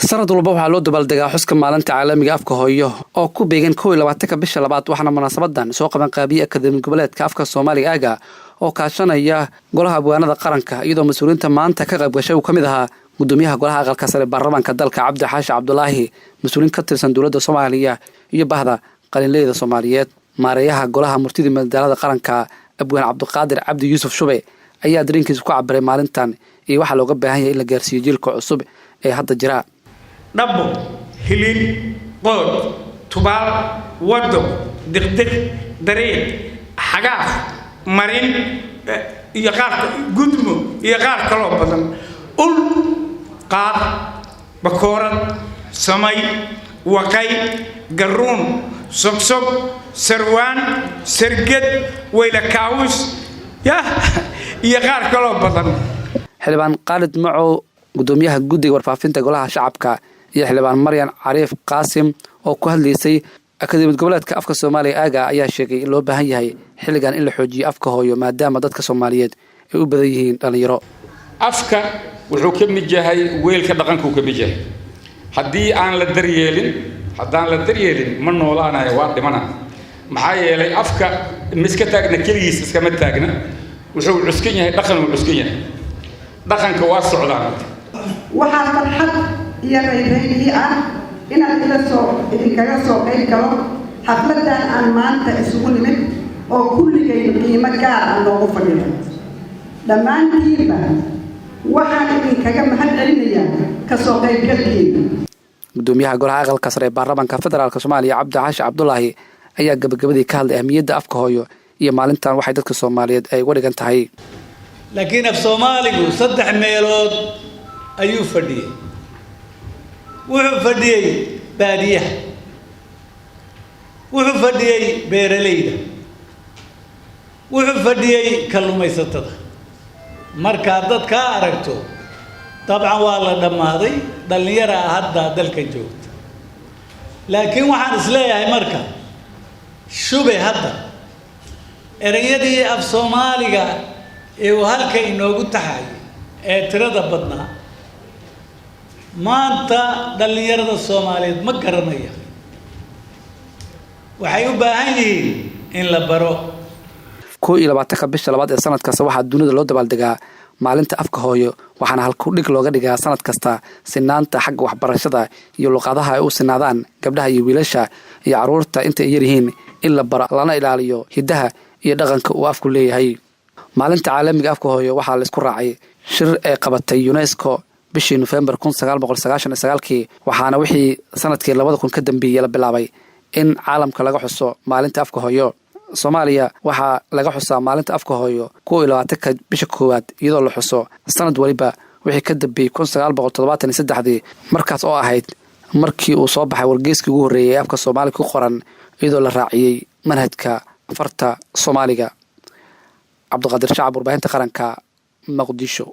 sanad walba waxaa loo dabaaldegaa xuska maalinta caalamiga afka hooyo oo ku beegan 22 bisha labaad waxaana munaasabadan soo qaban qaabiye akademi goboleedka afka Soomaaliga aga oo kaashanaya golaha abwaanada qaranka iyadoo mas'uuliyiinta maanta ka qayb gashay uu kamid ahaa gudoomiyaha golaha aqalka sare baarlamaanka dalka Cabdi Xaashi Cabdulaahi mas'uuliin ka tirsan dawladda Soomaaliya iyo bahda qalinleyda Soomaaliyeed maareeyaha golaha murtida madaalada qaranka abwaan Cabdiqaadir Cabdi Yuusuf Shube ayaa dareenkiisa ku cabiray maalintan iyo waxa looga baahan yahay in la gaarsiiyo jiilka cusub ee hadda jira dhabo hilin qood tubaal wado diqdiq dariiq xagaaf marin iyo qaar gudmo iyo qaar kale oo badan ul qaar bakoorad samay waqay garuun sogsog sarwaan sargad weyla kaawus iyo qaar kale oo badan xilbaan Khalid Maco gudoomiyaha guddiga warfaafinta golaha shacabka iyo xilbaan Maryan Cariif Qaasim oo ku hadlaysay akademiyada goboleedka afka Soomaaliga aga ayaa sheegay in loo baahan yahay xilligan in la xoojiyo afka hooyo maadaama dadka Soomaaliyeed ay u badan yihiin dhalinyaro afka wuxuu ka mid yahay weelka dhaqanka uu ka mid yahay haddii aan la daryeelin ma noolaanayo waa dhimana maxaa yeelay afka miska taagna kaligiis iskama taagna wuxuu cuskan yahay dhaqan uu cuskan yahay dhaqanka waa socdaan waxaa farxad iyo reereeyay ah inaan idinkaga soo qayb galo xafladan aan maanta isugu nimid oo kulligay qiimo gaar ah loogu fadhiyo dhammaantiinba waxaan idinkaga mahadcelinayaa ka soo qaybgalkiina gudoomiyaha golaha aqalka sare baarlamaanka federaalka Soomaaliya Cabdi Xaashi Cabdulaahi ayaa gabagabadii ka hadlay ahmiyadda afka hooyo iyo maalintan waxay dadka Soomaaliyeed ay uga dhigan tahay laakiin af Soomaaligu 3 meelood ayuu fadhiyay wuxuu fadhiyay baadiyaha wuxuu fadhiyay beeraleyda wuxuu fadhiyay kalluumaysatada marka dadka aragto طبعا waa la dhamaaday dhalinyaro hadda dalka joogta laakiin waxaan isleeyahay marka Shube hadda erayadii af Soomaaliga ee halka inoogu taxay ee tirada badnaa maanta dhalinyarada Soomaaliyeed ma garanaya waxay u baahan yihiin in la baro 22 bisha labaad ee sanadkaas waxaa dunida loo dabaaldegaa maalinta afka hooyo waxaana halku dhig looga dhigaa sanad kasta sinaanta xagga waxbarashada iyo luqadaha ay u sinaadaan gabdhaha iyo wiilasha iyo caruurta inta ay yaryihiin in la baro lana ilaaliyo hidaha iyo dhaqanka uu afku leeyahay maalinta caalamiga afka hooyo waxaa la isku raacay shir ay qabatay UNESCO bishii November 1999 waxaana wixii sanadkii 2000 ka dambeeyay la bilaabay in caalamka laga xuso maalinta afka hooyo Soomaaliya waxaa laga xusaa maalinta afka hooyo 22 bisha koowaad iyadoo la xuso sanad waliba wixii ka dambeeyay 1973 markaas oo ahayd markii uu soo baxay wargeyskii ugu horeeyay afka Soomaaliga ku qoran iyadoo la raaciyay manhajka farta Soomaaliga Cabdiqaadir Shacab warbaahinta qaranka Muqdisho